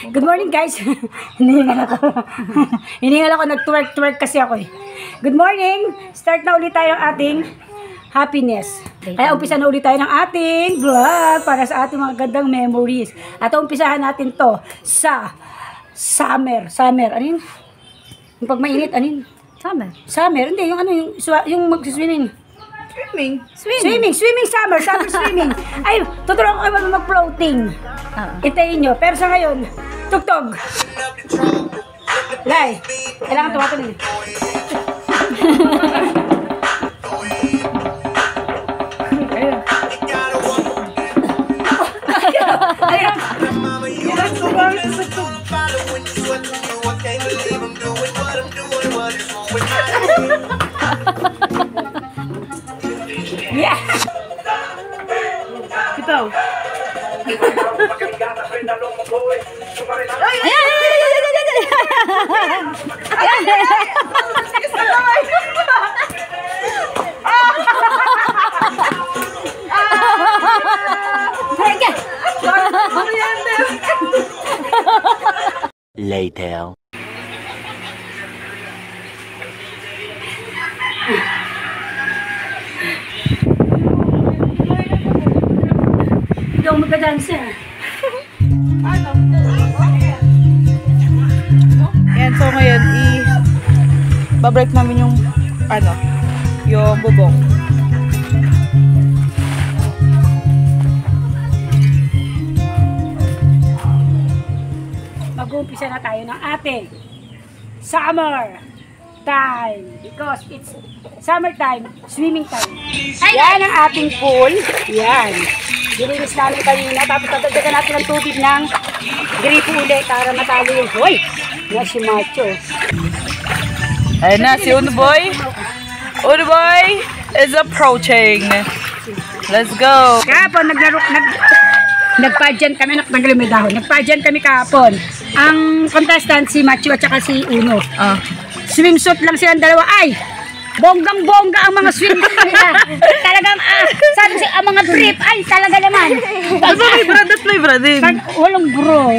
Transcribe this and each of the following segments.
Good morning guys. Hiningal ako. Hiningal ako, nag-twerk kasi ako eh. Good morning. Start na ulit tayo ang ating happiness. Kaya umpisa na ulit tayo ng ating vlog para sa ating mga gandang memories. At umpisahan natin to sa summer. Summer, ano yun? Yung pag mainit, ano yun? Summer, hindi, yung ano, yung mag-swimming. Swimming summer swimming. Ay, tuturuan ko kayo mag-floating. Itayin nyo. Pero sa ngayon, tugtog. Lai, kailangan tumatun. Yeah. Ito. Later. Ikaw magka-dance eh. Yan, so ngayon babreak namin yung yung bubong. Mag-uumpisa na tayo ng ating summer time because it's summertime, swimming time. Yan ang ating pool. Yan. Dilinis namin kanina. Tapos tatagdagan natin ng tubig ng gripo ulit para matalo yung hoy. Yan si Macho. Ayun na, si Unoboy. Unoboy is approaching. Let's go. Kahapon, nagpa-dyan kami, nagpa-dyan kami kahapon. Ang contestant, si Macho at saka si Uno. Swimsuit lang silang dalawa. Ay! Bonggang-bongga ang mga swimsuit nila. Talagang, sabi siya, ang mga brief, ay, talaga naman. Ano may brand at may brand din? Walang bro.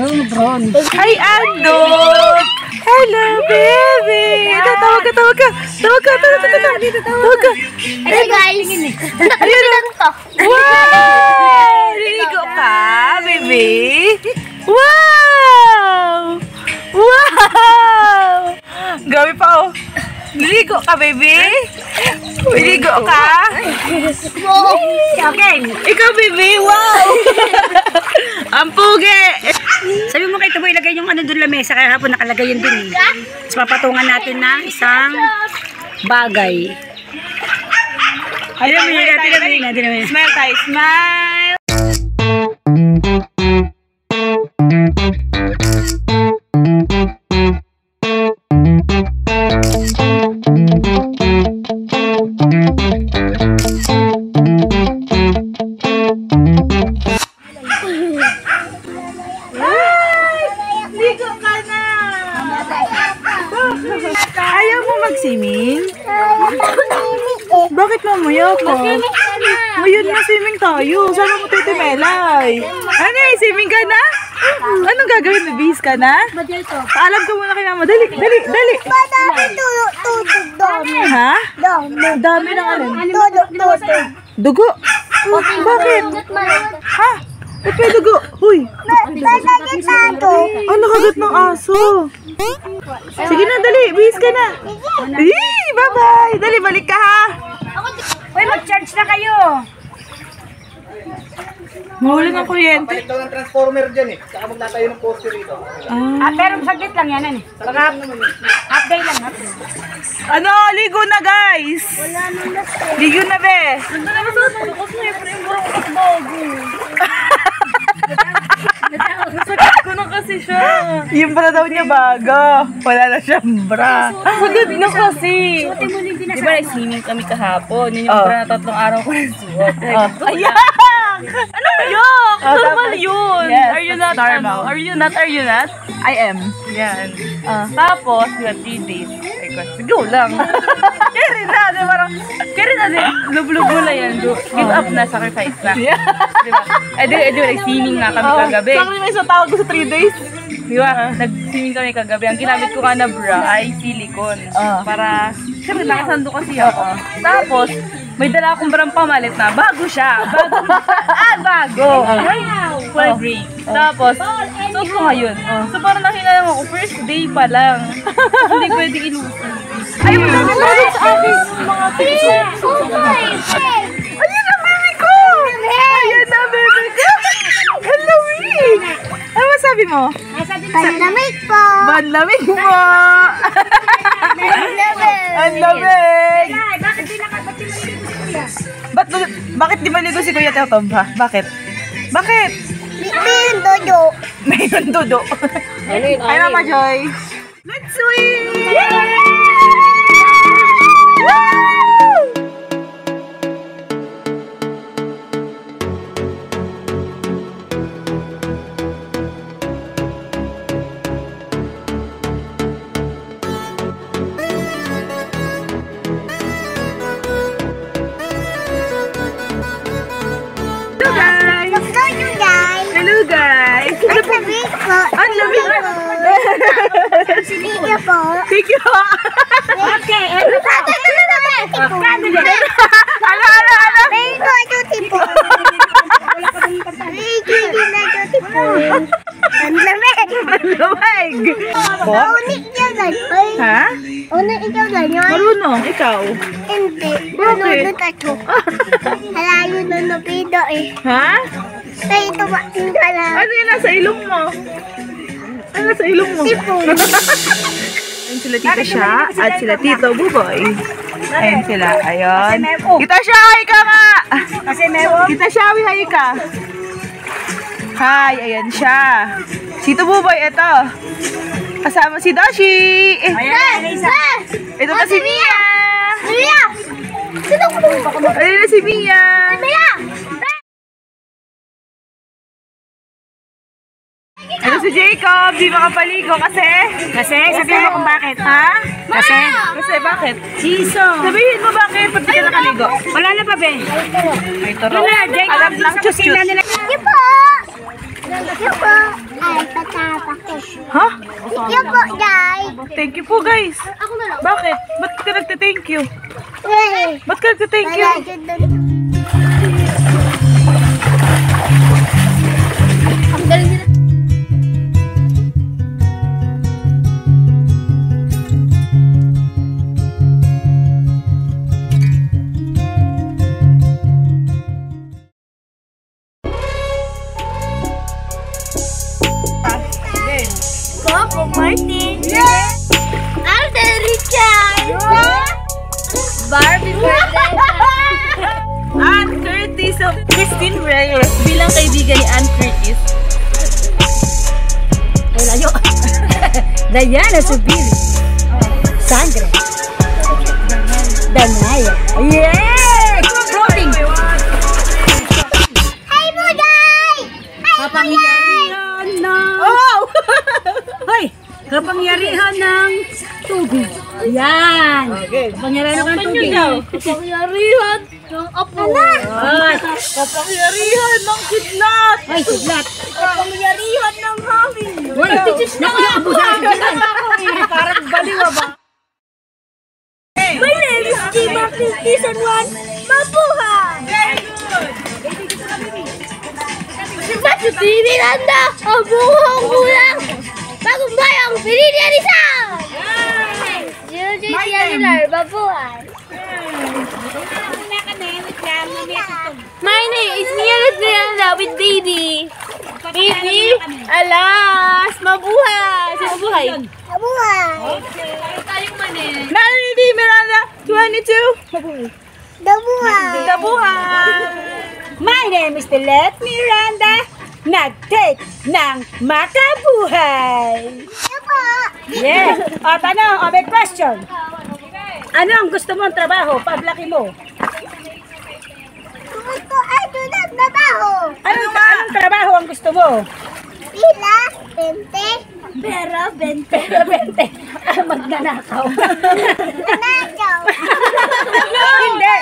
Ay, Andot! Hello, baby! Tawag ka. Tawag ka. Hey guys! Ayun na. Wow! Ligo ka, baby? Wow! Gabi pa, oh. Ligo ka, baby? Ligo ka? Okay. Ikaw, baby? Wow! Ang pugi! Sabi mo kay Tubo, ilagay yung ano doon lamesa, kaya hapon nakalagay yun din. So, papatungan natin na isang bagay. Dinamin. Smile tayo, smile! Ayaw mo mag-swimming? Bakit mamaya pa? Ngayon na swimming tayo. Saan mo titimelay? Ano eh, swimming ka na? Anong gagawin? Bibihis ka na? Paalam ka muna kay mama. Dali. Madami tutug doon. Ha? Dami ng alin? Dugo? Bakit? Ha? Ba't may dugo? Huy! Nakagat na ito. Nakagat ng aso. Sige na, dali. Bihis ka na. Bye-bye. Dali, balik ka ha. Uy, mag-charge na kayo. Mahuli ng kuryente. Palit daw ng transformer dyan eh. Saka magnatayo ng poster rito. Pero saglit lang yan. Baka half day lang. Ligo na guys. Ligo na be. Sakit ko na kasi siya. Yung bra daw niya bago. Wala na siyang bra. Sagad na kasi. Diba nag-swimming kami kahapon. Yun yung bra na 3 araw ko na suot. Ayan! Ano yun? Normal yun. Yes, are you not normal? Are you not? I am. Yan. Tapos, we had 3 days. Ay, go lang. Kaya Pero lublob mo na yan. Give up na, sacrifice na. Diba? Nag-swimming nga kami kagabi. Sabi may isang tawag ko sa 3 days. Diba? Nag-swimming kami kagabi. Ang ginamit ko nga na bra ay silicone. Para, syempre nakasando kasi ako. Tapos, may dala akong brang pamalit na. Bago siya. Bago. Full break. Tapos, suot ko ngayon. So parang nakilala mo ako, first day pa lang. Hindi pwede ilusin. Ay, magdami pa rin sa akin. Mga tips. Ayun na, baby ko! Ayun na, baby ko! Hello, Rick! Ano masabi mo? Pandamig po. Banlamig mo! Ang lamig! Bakit di maligo si Kuya Teo Tom, ha? Bakit? Bibing dodo. May nandudo. Ay, Mama Joy! Let's swim! Hello guys! Pandamig po. Ang lamig! Sige po. Thank you! Okay, Ano? May ko tuti po. May kiki na tuti po. Pandamig. Ang lamig! Unik niya ganyan. Ha? Unik ikaw ganyan. Marunong, ikaw? Hindi. Bakit? Nunod ako. Halayo na nabido eh. Ha? Ay, tumating ka lang. Ano yung nasa ilong mo? Ano nasa ilong mo? Tipon. Ayun sila Tita Sha at sila Tito Buboy. Ayun sila. Ayun. Tita Sha, hi ka nga! kasi meron. Tita Sha, hi ka. Hi, ayan siya. Tito Buboy, ito. Kasama si Dashi. Ayan, isa. Ito pa si Mia. Mia! Sino ko? Ayun na si Mia. Mia! Ito si Jacob, di makapaligo kasi. Sabihin mo kung bakit. Ha? Kasi bakit? Siso. Sabihin mo bakit pag di ka nakaligo. Wala na pa, be. Ay, turo. Wala, Jake. Alam lang, Sa chus kusina nila. Yan po! Yan po! Ay, patapa ko. Ha? Yan po, Day! Thank you po guys. Ako na lang. Bakit? Ba't ka nagte-thank you? Eh, Ba't ka nagte-thank you? wala dyan doon. Ang galing nila. Coco Martin. Alden Richard. Barbie birthday. Ann Curtis of Christine Reyes. Bilang kaibigan ni Ann Curtis. Ay, layo. Diana Subiri. Sangre. Danaya. Yeah! Floating. Hey, Buday! Kapangyarihan ng... Oh! Hoy! Kapangyarihan ng tubig. Yan. Kapangyarihan ng tubig. Kapangyarihan ng apo. Ay, Kapangyarihan ng kidlat. ay, siglat. Kapangyarihan ng hangin. Uy, naku, nakabuhay. Parang baliw ba? My name is Gima Season 1. Mabuhay! Sibat TV Nanda, ang buhong kulang. Bagong bayang Pilinia Rizal. Junior Mabuhay. My name is Mia Rizal with baby. Baby, alas, mabuhay. Sino mabuhay? Mabuhay. Nalini Miranda, 22. Mabuhay. Dabuhan. My name is Let Miranda. Nag-take ng makabuhay. Opo. Yes. O, tanong, o, may question. Ano ang gusto mong trabaho? Paglaki mo. Gusto ay tulad na baho. Anong trabaho ang gusto mo? Pila, 20. Pero 20. Pero 20. Magnanakaw. Nanajaw. Hindi.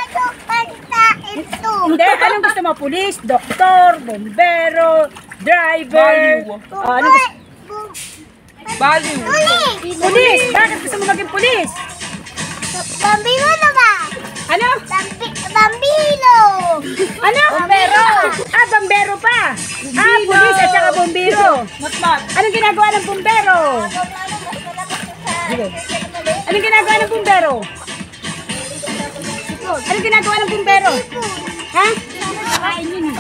Hindi, anong gusto mo? Pulis, doktor, bombero, driver. Anong gusto? Value. Pulis! Bakit gusto mo maging pulis? Bambino naman. Ano? Bambino. Ano? Bombero! Bombero pa! Pulis at saka bombero. Anong ginagawa ng bombero? Anong ginagawa ng bombero? Anong ginagawa ng bombero? Ha?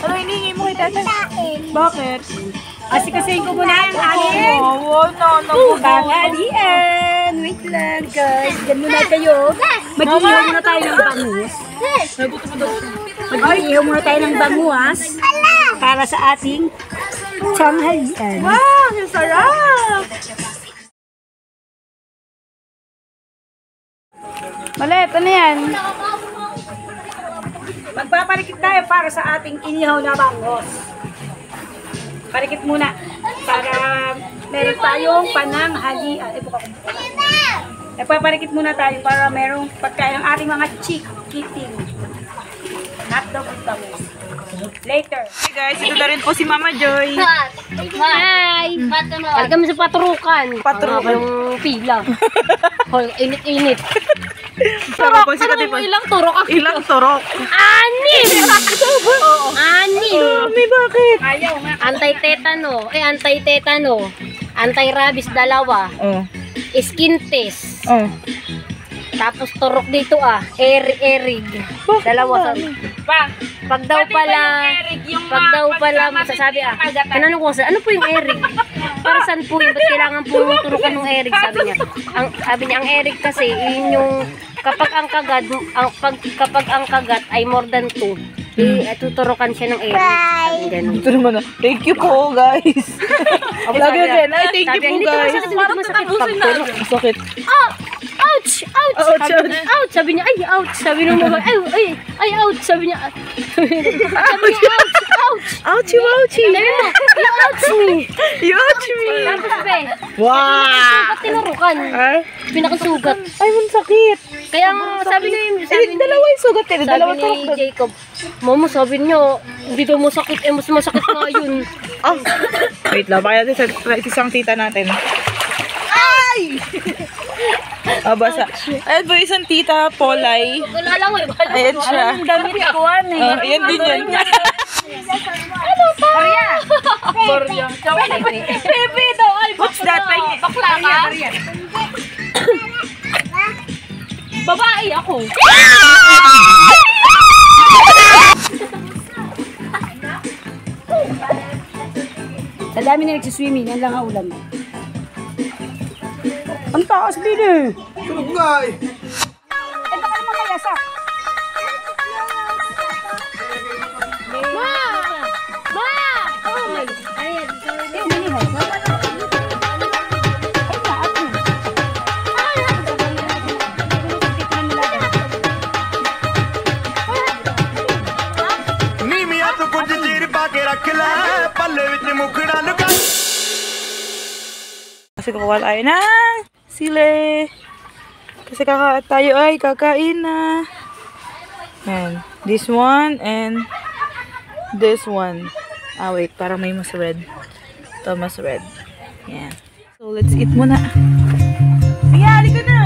Ano hinihingi mo kay tatay? Bakit? Asikasin ko muna ang akin. Tanghalian! Wait lang guys. Diyan muna kayo. Mag-iihaw muna tayo ng bangus. Mag-iihaw muna tayo ng bangus para sa ating tanghalian. Wow, ang sarap! Malet, ano yan? Magpaparikit tayo para sa ating inihaw na bangus. Parikit muna para meron tayong pananghalian. Nagpaparikit muna tayo para merong pagkain ng ating mga chikiting. Hotdog at bangus. Later. Hey guys, ito na rin po si Mama Joy. Hi! Talaga mo sa patrukan. Patrukan. Yung pila. Hoy, init-init. Sama po si Tatay po. Ilang turok ako. Ilang turok. Anim! Anim! May bakit? Anti-tetano. Anti-tetano. Anti-rabies, dalawa. Oh. Skin test. Oh. Tapos turok dito erig. Dalawa. Pag daw pala masasabi tinanong ko ano po yung erig? Para saan po yun? Ba't kailangan po yung turukan ng erig? Sabi niya, ang erig kasi yun yung kapag ang kagat ay more than 2, tuturukan siya ng erig. Sabi ganun. Ito naman na. Thank you po guys. Lagi din. Ay, thank you po guys. Hindi masakit pag turok. Sakit. Ouch! Ouch! Ouch! Sabi niya, ay, ouch! Sabi nung mga, ay, ouch! Sabi niya, ouch! Ouch! Ouchie, ouchie. Sabi mo, you ouch me! You ouch me. Tapos sabi, Wow. ba't tinurukan? Pinakasugat. Ay, man sakit. Kaya sabi ni Dalawa yung sugat eh. Dalawa sabi turok ni doon. Jacob, Mama, sabi niyo, hindi daw masakit, mas masakit nga yun. Oh. Wait lang, baka natin sa isang tita natin. Ay! Basa. Ayan po isang tita, Polay. Wala lang, wala. Ayan siya. Damit ko Ayan din yan. Ano pa? Borya. Pepe daw, ay, What's that? bakla ka? Babae ako. Sa dami na nagsiswimming, yan lang ang ulam. Ang taas din eh. Tulog nga eh. Ito ka naman kaya sa. Ma! Ma! Oh my. Ayan, ਨੀਵੀਂ ਹੱਥ ਕੁਝ ਚੀਰ ਪਾ ਕੇ ਰੱਖ ਲੈ ਪੱਲੇ ਵਿੱਚ ਮੁਖੜਾ ਲੁਕਾ Kasi kukuha tayo ng sili. Kasi tayo ay kakain na. Yan. This one and this one. Wait. Parang may mas red. Ito mas red. Yan. So, let's eat muna. Ayan, halika na.